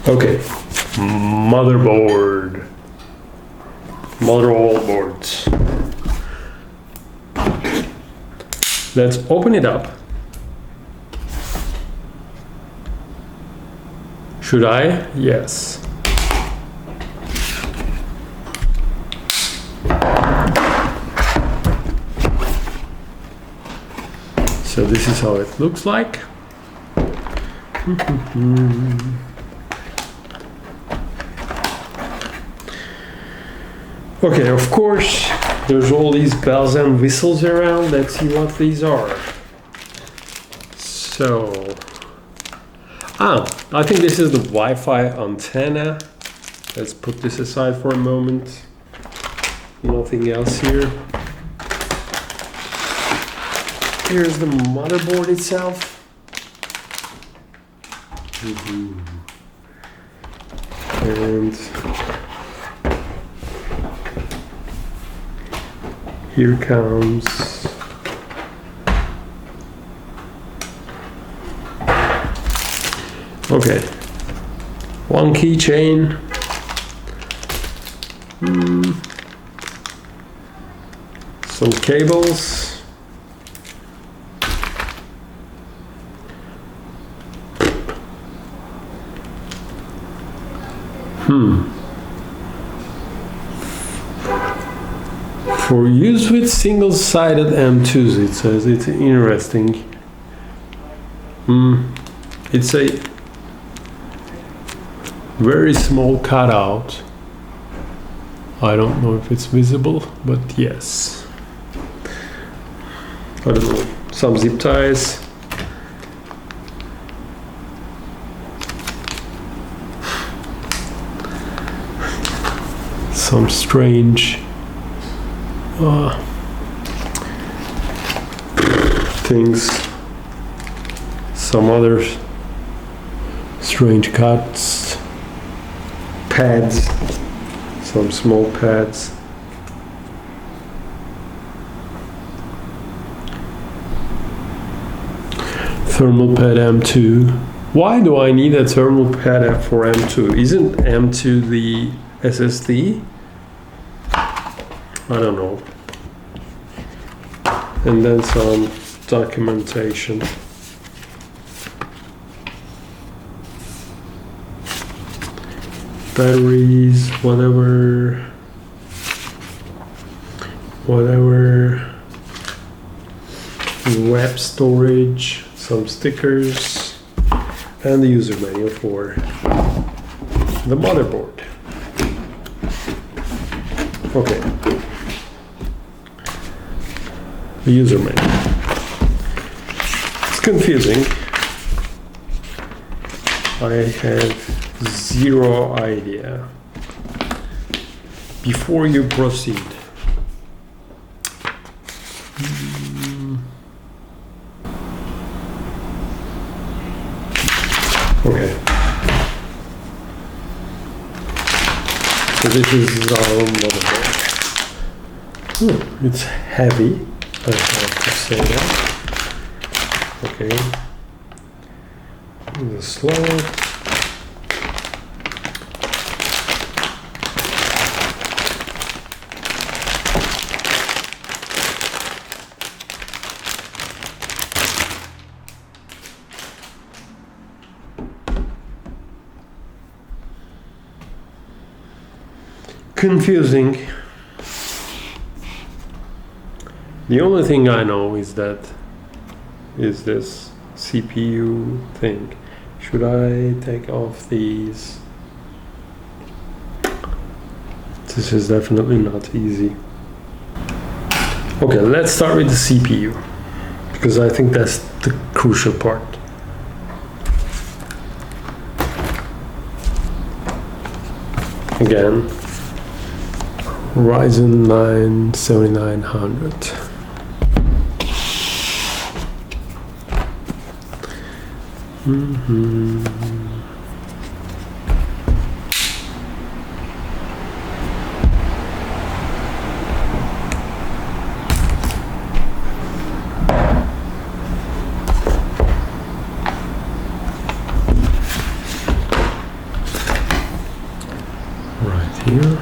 Okay, motherboard. Motherboard boards. Let's open it up. Should I? Yes. So this is how it looks like. Okay, of course, there's all these bells and whistles around. Let's see what these are. So, I think this is the Wi-Fi antenna. Let's put this aside for a moment. Nothing else here. Here's the motherboard itself. And here comes okay, one keychain, some cables, for use with single-sided M2s, it says. It's interesting. It's a very small cutout. I don't know if it's visible, but yes. I don't know. Some zip ties. Some strange things, some other strange cuts, pads, some small pads. Thermal pad M2. Why do I need a thermal pad for M2? Isn't M2 the SSD? I don't know. And then some documentation. Batteries, whatever. Web storage, some stickers, and the user manual for the motherboard. Okay. The user manual. It's confusing. I have zero idea. Before you proceed, okay. So this is our motherboard. It's heavy. I have to say that. Okay. The slide. Confusing. The only thing I know is this CPU thing. Should I take off these? This is definitely not easy. Okay, let's start with the CPU, because I think that's the crucial part. Again, Ryzen 9 7900. here.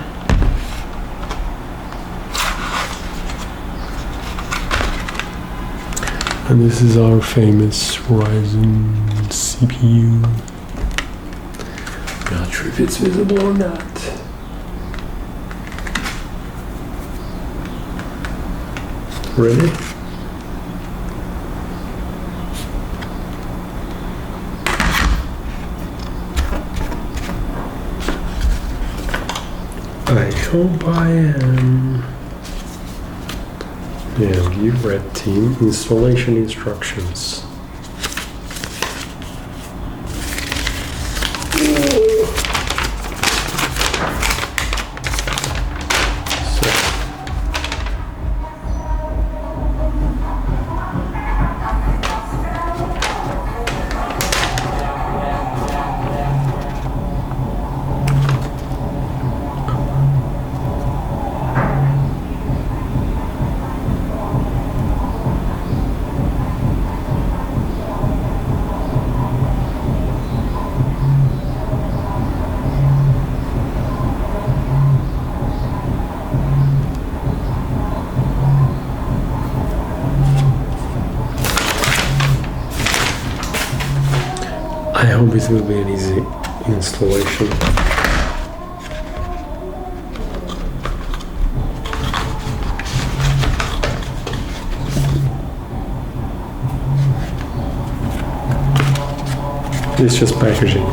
And this is our famous Ryzen CPU. Not sure if it's visible or not. Ready? I hope I am. Yeah, view red team installation instructions. I hope it will be an easy installation. It's just packaging.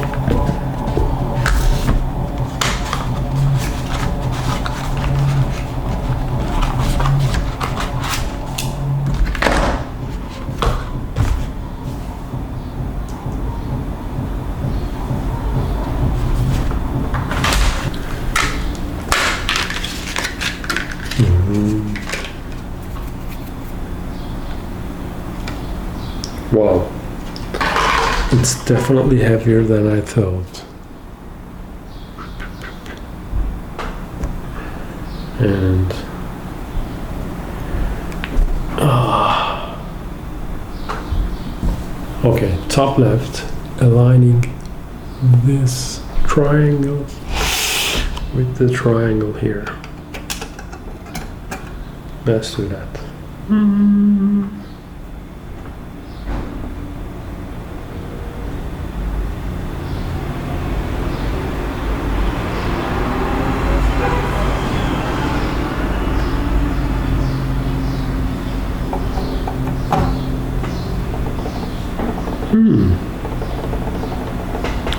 Wow, it's definitely heavier than I thought. And okay, top left, aligning this triangle with the triangle here. Let's do that.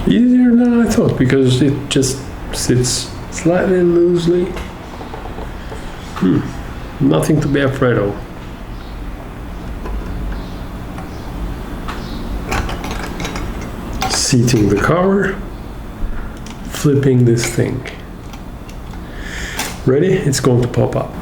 Easier than I thought because it just sits slightly loosely. Nothing to be afraid of. Seating the cover, flipping this thing. Ready? It's going to pop up.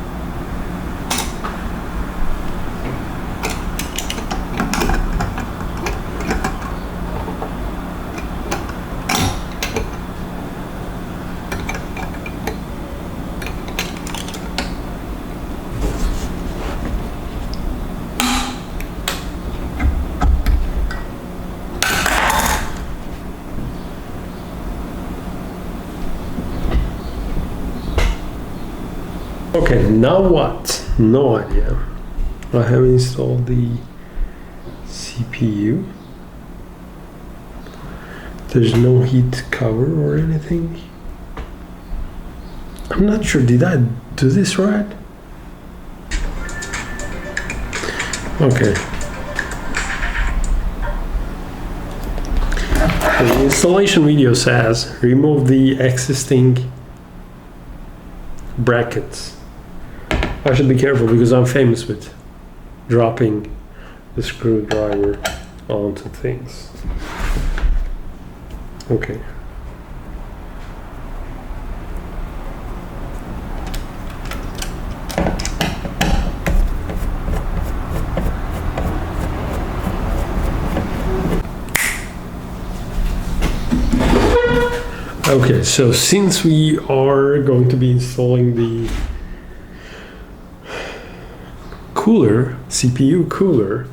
Okay, now what? No idea. I have installed the CPU. There's no heat cover or anything. I'm not sure, did I do this right? Okay. The installation video says remove the existing brackets. I should be careful because I'm famous with dropping the screwdriver onto things. Okay. Okay, so since we are going to be installing the CPU cooler,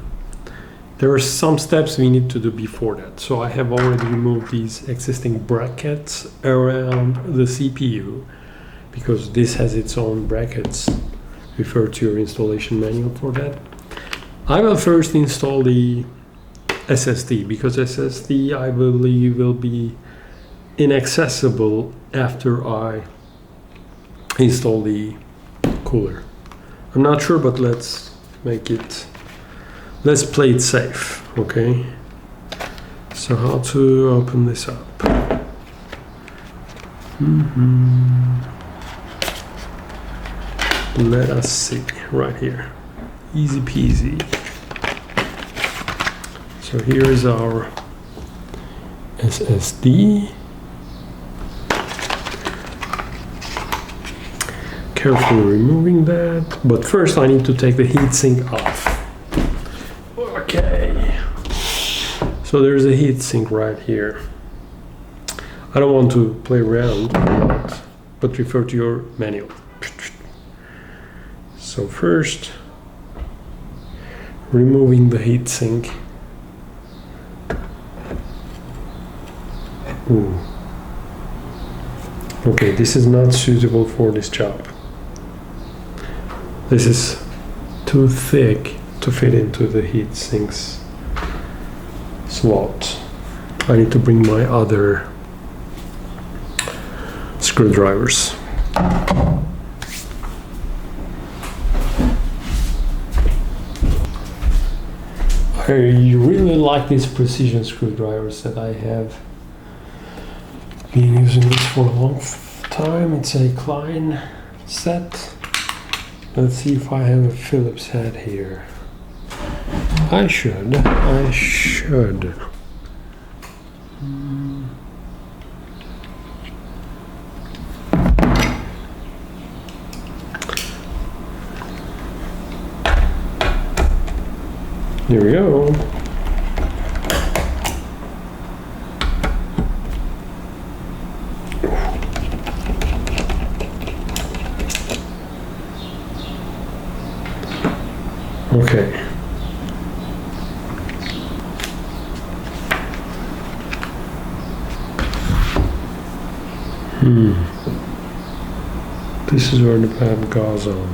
there are some steps we need to do before that. So I have already removed these existing brackets around the CPU. because this has its own brackets. Refer to your installation manual for that. I will first install the SSD, because SSD I believe will be inaccessible after I install the cooler. I'm not sure, but let's play it safe, okay? So how to open this up? Let us see, right here. Easy peasy. So here is our SSD. Carefully removing that, but first I need to take the heatsink off. Okay. So there's a heatsink right here. I don't want to play around a lot, but refer to your manual. So first, removing the heatsink. Ooh. Okay, this is not suitable for this job. This is too thick to fit into the heatsink's slot. I need to bring my other screwdrivers. I really like these precision screwdrivers that I have been using this for a long time. It's a Klein set. Let's see if I have a Phillips head here. I should. Here we go. Okay. This is where the pad goes on.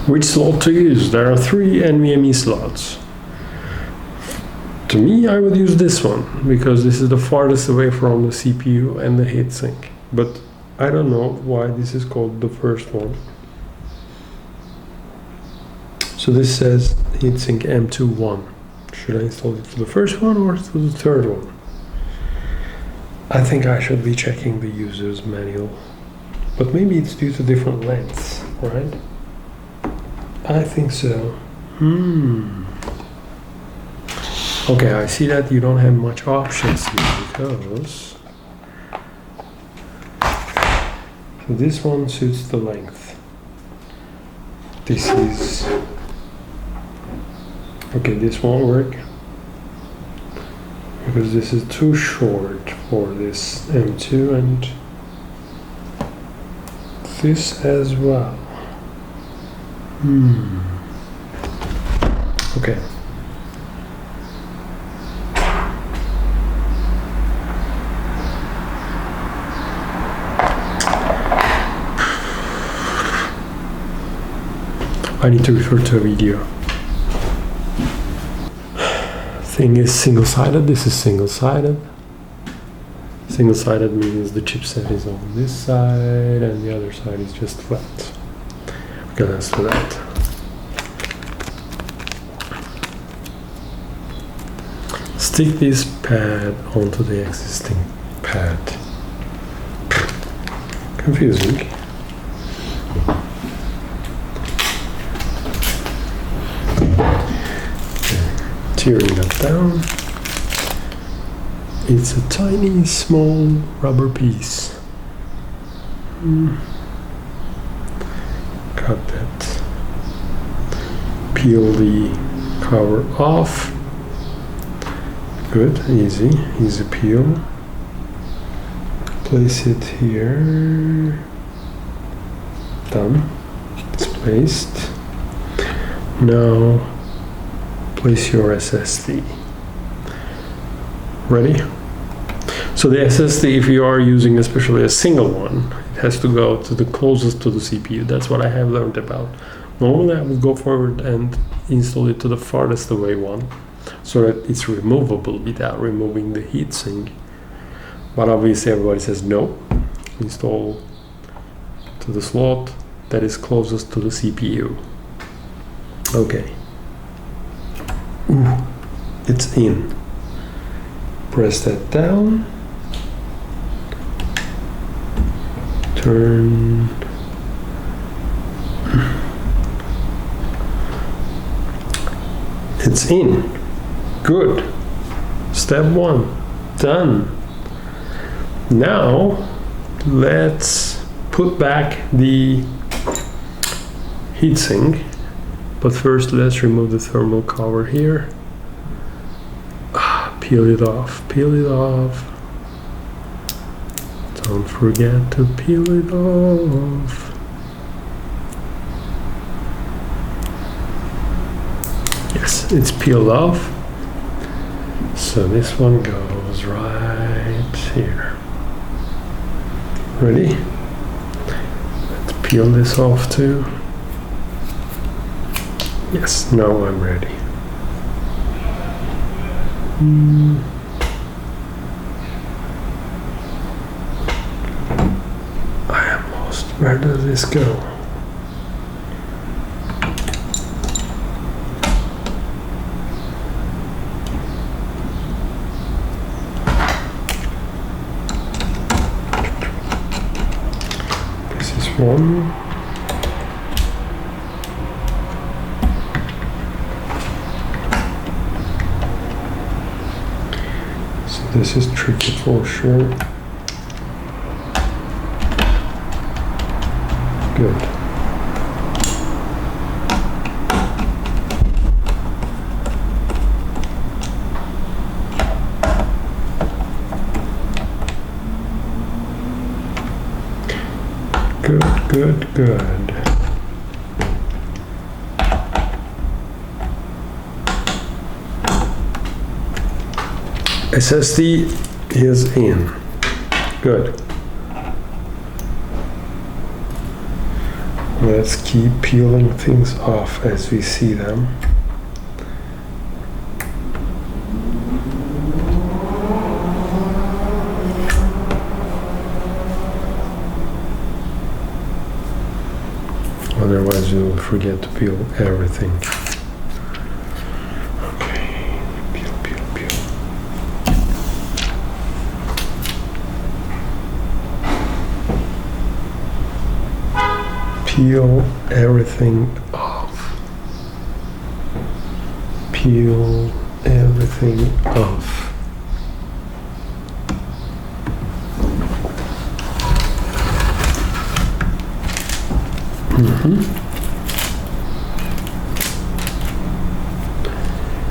Which slot to use? There are 3 NVMe slots. To me, I would use this one, because this is the farthest away from the CPU and the heatsink. But I don't know why this is called the first one. So this says heatsink M21. Should I install it for the first one or for the third one? I think I should be checking the user's manual. But maybe it's due to different lengths, right? I think so. Okay, I see that you don't have much options here, because this one suits the length. This is... Okay, this won't work, because this is too short for this M2, and this as well. Okay. I need to refer to a video. Thing is single-sided. This is single-sided. Single-sided means the chipset is on this side and the other side is just flat. Okay, let's do that. Stick this pad onto the existing pad. Confusing. Tearing that down. It's a tiny, small rubber piece. Cut that. Peel the cover off. Good, easy peel. Place it here. Done. It's placed. Now place your SSD. Ready? So the SSD, if you are using especially a single one, it has to go to the closest to the CPU. That's what I have learned about. Normally I would go forward and install it to the farthest away one, so that it's removable without removing the heatsink. But obviously everybody says no, install to the slot that is closest to the CPU. Okay. Ooh, it's in. Press that down. Turn. It's in. Good. Step 1 done. Now let's put back the heatsink, but first let's remove the thermal cover here. Peel it off, peel it off. Don't forget to peel it off. Yes, it's peeled off. So this one goes right here. Ready? Let's peel this off too. Yes, now I'm ready. I am lost. Where does this go? This is one. This is tricky for sure. Good. Good, good, good. SSD is in. Good. Let's keep peeling things off as we see them. Otherwise you'll forget to peel everything. Peel everything off. Peel everything off.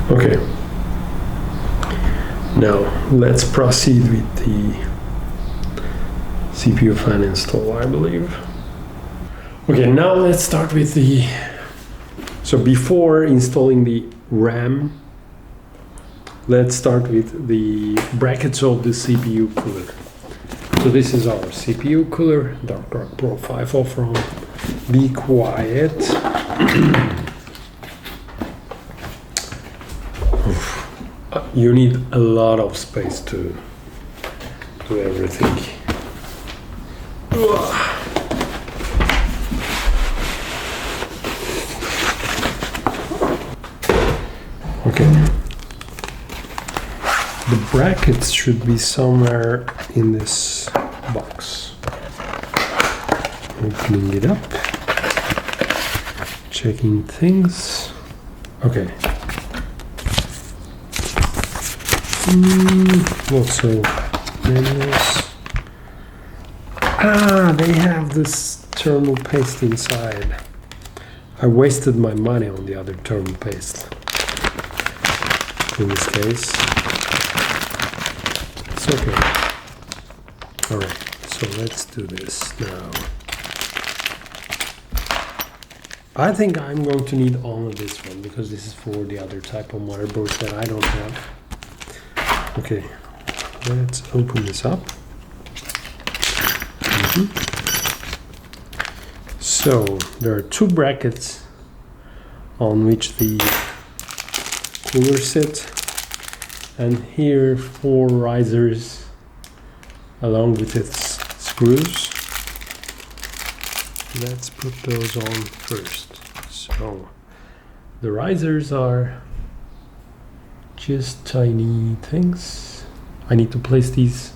Okay. Now let's proceed with the CPU fan install, I believe. Okay, now let's start with the, so before installing the RAM, let's start with the brackets of the CPU cooler. So this is our CPU cooler, Dark Rock Pro 5 from Be Quiet. You need a lot of space to do everything. Okay. The brackets should be somewhere in this box. Opening it up. Checking things. Okay. Lots of manuals. They have this thermal paste inside. I wasted my money on the other thermal paste. In this case, it's okay. Alright, so let's do this now. I think I'm going to need only this one because this is for the other type of motherboards that I don't have. Okay, let's open this up. So there are two brackets on which the cooler sits, and here 4 risers along with its screws. Let's put those on first. So the risers are just tiny things. I need to place these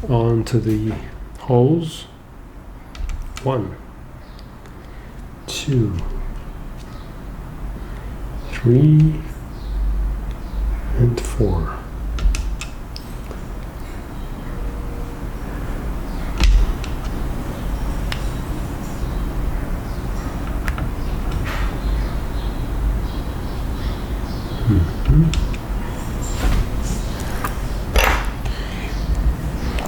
onto the holes. 1, 2, 3, and 4.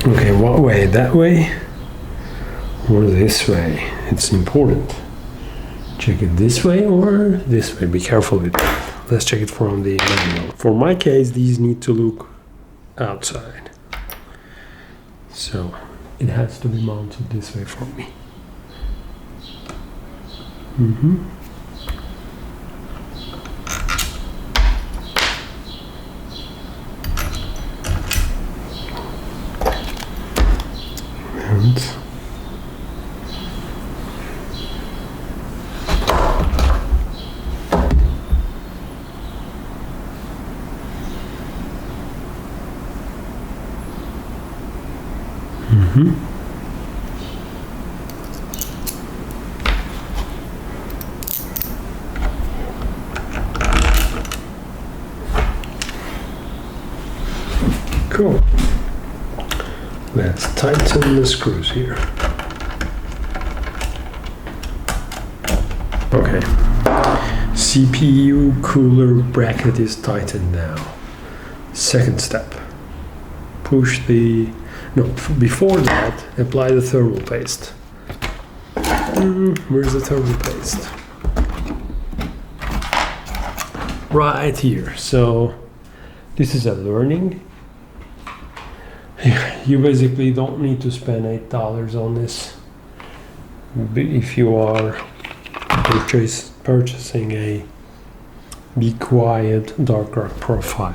Okay, what way? That way or this way? It's important. Check it this way or this way. Be careful with it. Let's check it from the manual. For my case, these need to look outside. So it has to be mounted this way for me. Cool. Let's tighten the screws here. Okay. CPU cooler bracket is tightened now. Second step. Before that, apply the thermal paste. Where's the thermal paste? Right here. So this is a learning. You basically don't need to spend $8 on this if you are purchasing a Be Quiet Dark Rock Pro 5,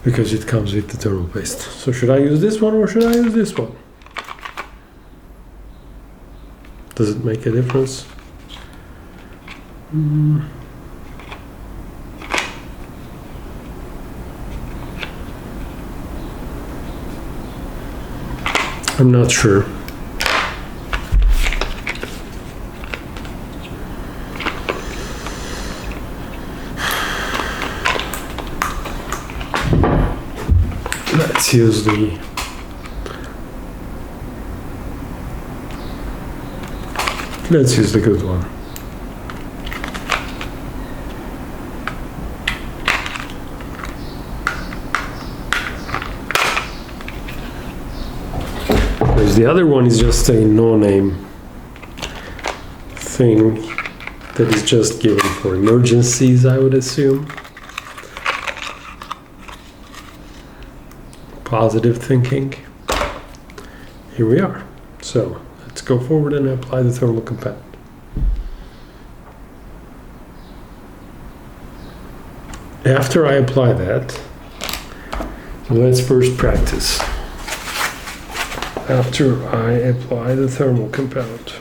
because it comes with the thermal paste. So should I use this one or should I use this one? Does it make a difference? I'm not sure. Let's use the good one. Because the other one is just a no-name thing that is just given for emergencies, I would assume. Positive thinking. Here we are. So let's go forward and apply the thermal compact. After I apply that, let's first practice. After I apply the thermal compound.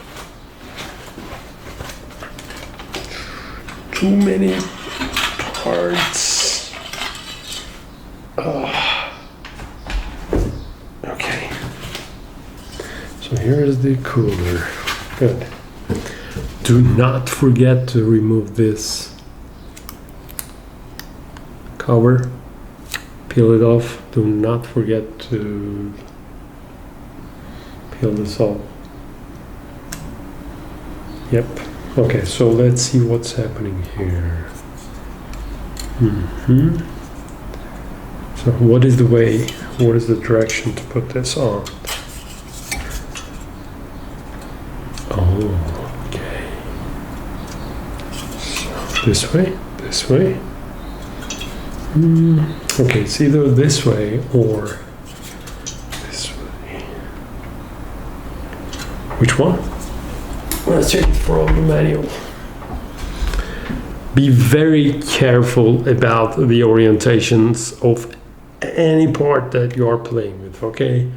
Too many parts. Okay. So here is the cooler. Good. Do not forget to remove this cover. Peel it off. Do not forget to peel this off. Yep. Okay, so let's see what's happening here. So what is the direction to put this on? Oh, okay. So this way. Okay, it's either this way or this way. Which one? Let's check it from the manual. Be very careful about the orientations of any part that you are playing with, okay?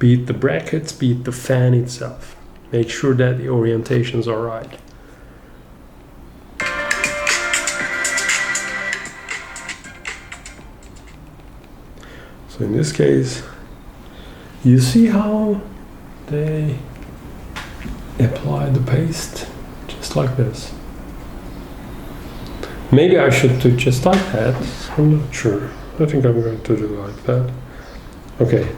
Be it the brackets, be it the fan itself. Make sure that the orientations are right. So in this case, you see how they apply the paste? Just like this. Maybe I should do just like that. I'm not sure. I think I'm going to do like that. Okay.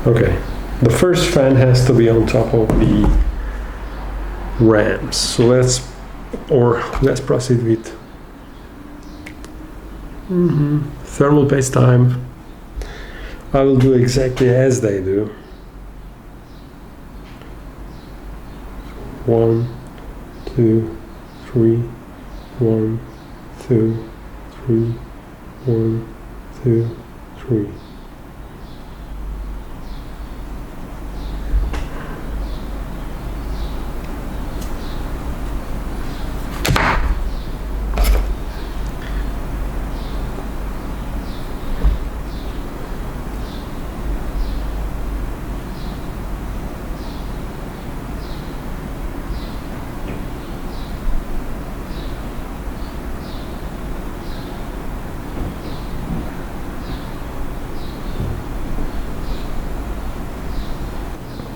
Okay. The first fan has to be on top of the RAMs. So let's proceed with thermal paste time. I will do exactly as they do. 1, 2, 3, 1, 2, 3, 1, 2, 3.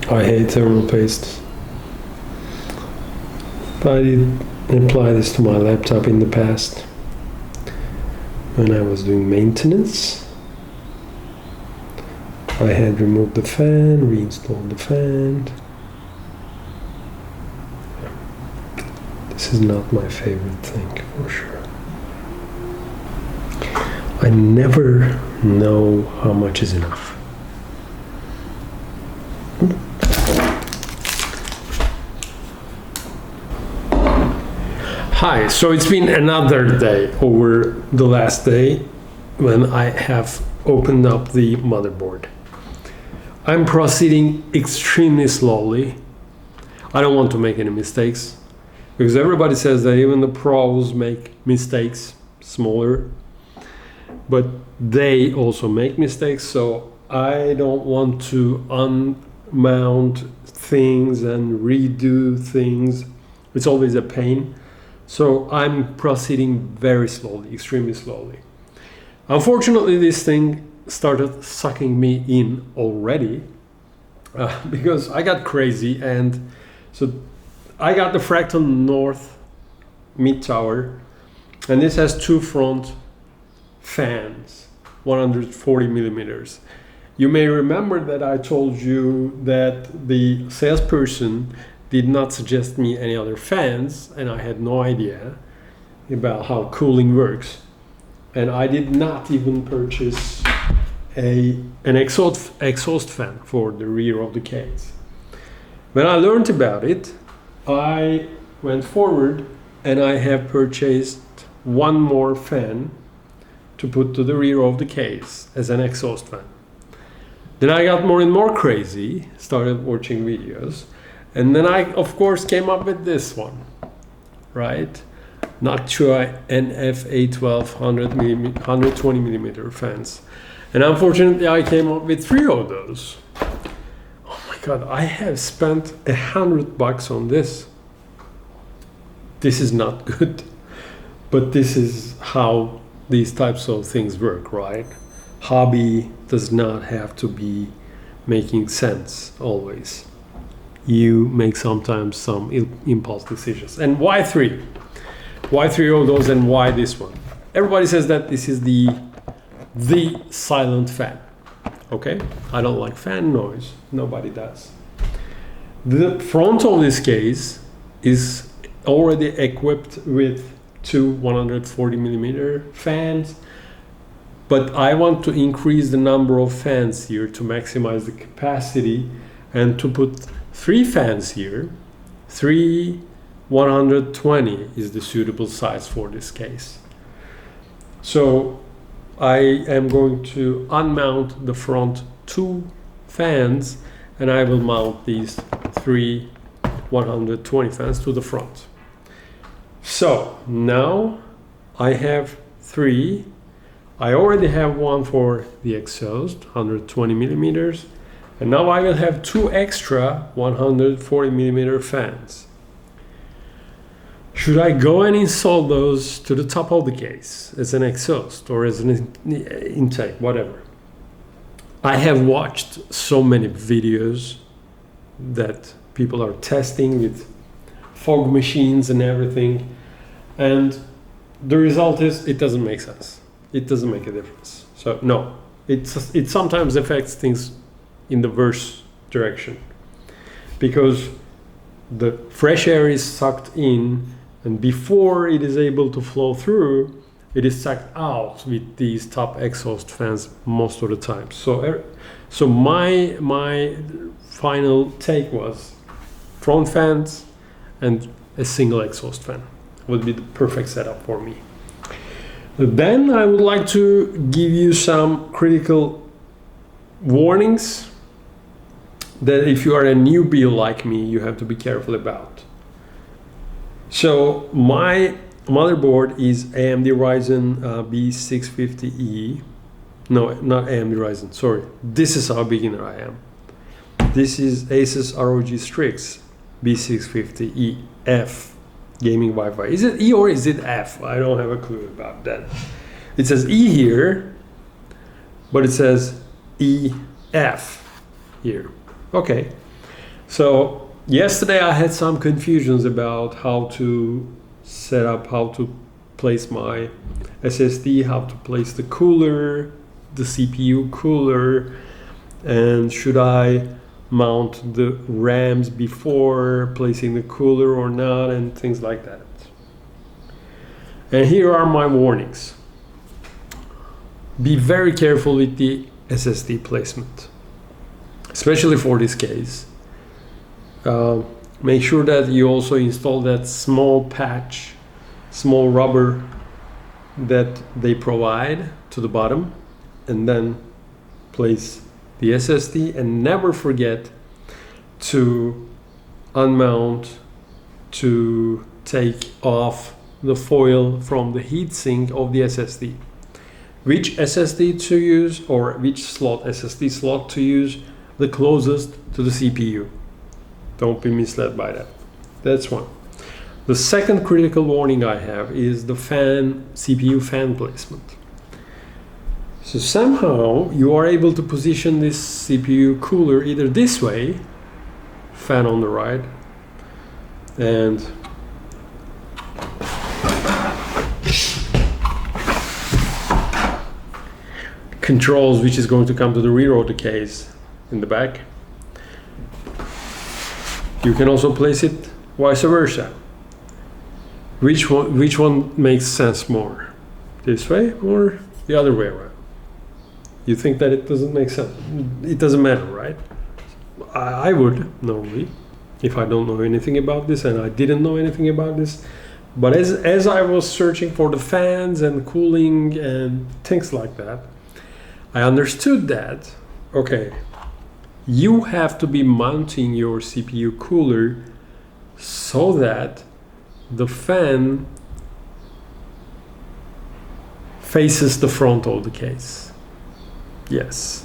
I hate thermal paste. I did apply this to my laptop in the past when I was doing maintenance. I had removed the fan, reinstalled the fan. This is not my favorite thing for sure. I never know how much is enough. Hi, so it's been another day over the last day when I have opened up the motherboard. I'm proceeding extremely slowly. I don't want to make any mistakes because everybody says that even the pros make mistakes, smaller, but they also make mistakes, so I don't want to unmount things and redo things. It's always a pain. So I'm proceeding very slowly, extremely slowly. Unfortunately, this thing started sucking me in already because I got crazy, and so I got the Fractal North mid tower, and this has two front fans, 140 millimeters. You may remember that I told you that the salesperson did not suggest me any other fans, and I had no idea about how cooling works. And I did not even purchase an exhaust fan for the rear of the case. When I learned about it, I went forward and I have purchased one more fan to put to the rear of the case as an exhaust fan. Then I got more and more crazy, started watching videos, and then I, of course, came up with this one, right? Noctua NF812 120 millimeter fans. And unfortunately, I came up with 3 of those. Oh my God, I have spent $100 on this. This is not good, but this is how these types of things work, right? Hobby does not have to be making sense always. You make sometimes some impulse decisions. And why 3? Why 3 of those and why this one? Everybody says that this is the silent fan. Okay? I don't like fan noise. Nobody does. The front of this case is already equipped with 2 140 millimeter fans, but I want to increase the number of fans here to maximize the capacity and to put 3 fans here. 3 120 is the suitable size for this case. So I am going to unmount the front 2 fans, and I will mount these 3 120 fans to the front. So now I have 3. I already have one for the exhaust, 120 millimeters, and now I will have 2 extra 140 millimeter fans. Should I go and install those to the top of the case as an exhaust or as an intake, whatever? I have watched so many videos that people are testing with fog machines and everything, and the result is it doesn't make sense. It doesn't make a difference. So no, it sometimes affects things in the worst direction, because the fresh air is sucked in, and before it is able to flow through, it is sucked out with these top exhaust fans most of the time. So my final take was front fans and a single exhaust fan would be the perfect setup for me. Then I would like to give you some critical warnings that if you are a newbie like me, you have to be careful about. So my motherboard is AMD Ryzen B650E. No, not AMD Ryzen, sorry. This is how beginner I am. This is ASUS ROG STRIX B650EF gaming Wi-Fi. Is it E or is it F? I don't have a clue about that. It says E here, but it says EF here. Okay. So yesterday I had some confusions about how to set up, how to place my SSD, how to place the cooler, the CPU cooler, and should I mount the RAMs before placing the cooler or not, and things like that. And here are my warnings. Be very careful with the SSD placement, especially for this case. Make sure that you also install that small patch, small rubber that they provide to the bottom, and then place the SSD, and never forget to unmount, to take off the foil from the heatsink of the SSD. Which SSD to use, or which SSD slot to use, the closest to the CPU. Don't be misled by that. That's one. The second critical warning I have is the CPU fan placement. So somehow you are able to position this CPU cooler either this way, fan on the right, and controls which is going to come to the rear of the case in the back. You can also place it vice versa. Which one makes sense more? This way or the other way around? You think that it doesn't make sense? It doesn't matter, right? I would normally, if I don't know anything about this, and I didn't know anything about this. But as I was searching for the fans and cooling and things like that, I understood that, okay, you have to be mounting your CPU cooler so that the fan faces the front of the case. Yes.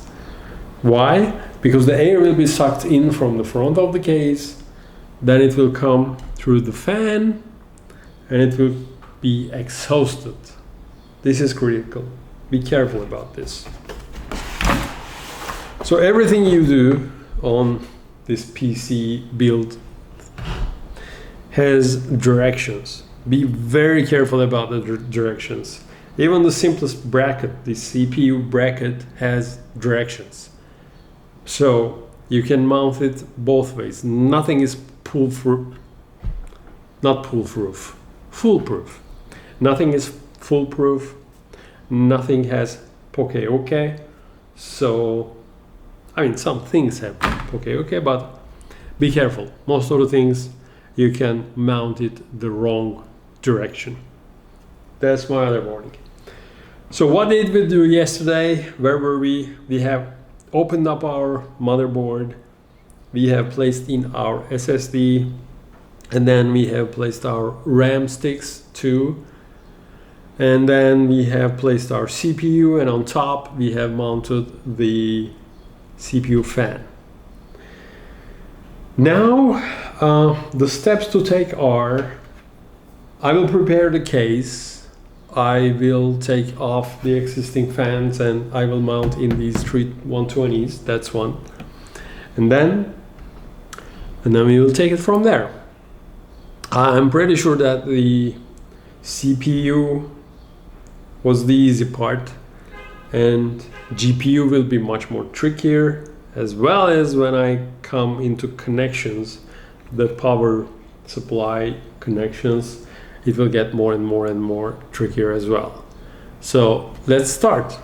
Why? Because the air will be sucked in from the front of the case, then it will come through the fan, and it will be exhausted. This is critical. Be careful about this. So everything you do on this PC build has directions. Be very careful about the directions. Even the simplest bracket, the CPU bracket, has directions. So you can mount it both ways. Nothing is foolproof. Nothing is foolproof. Nothing has poke. So, I mean, some things have poke, but be careful. Most of the things you can mount it the wrong direction. That's my other warning. So what did we do yesterday? Where were we? We have opened up our motherboard. We have placed in our SSD, and then we have placed our RAM sticks too. And then we have placed our CPU, and on top we have mounted the CPU fan. Now, the steps to take are, I will prepare the case. I will take off the existing fans and I will mount in these three 120s. That's one. And then we will take it from there. I'm pretty sure that the CPU was the easy part, and GPU will be much more trickier, as well as when I come into connections, the power supply connections, it will get more and more trickier as well. So let's start.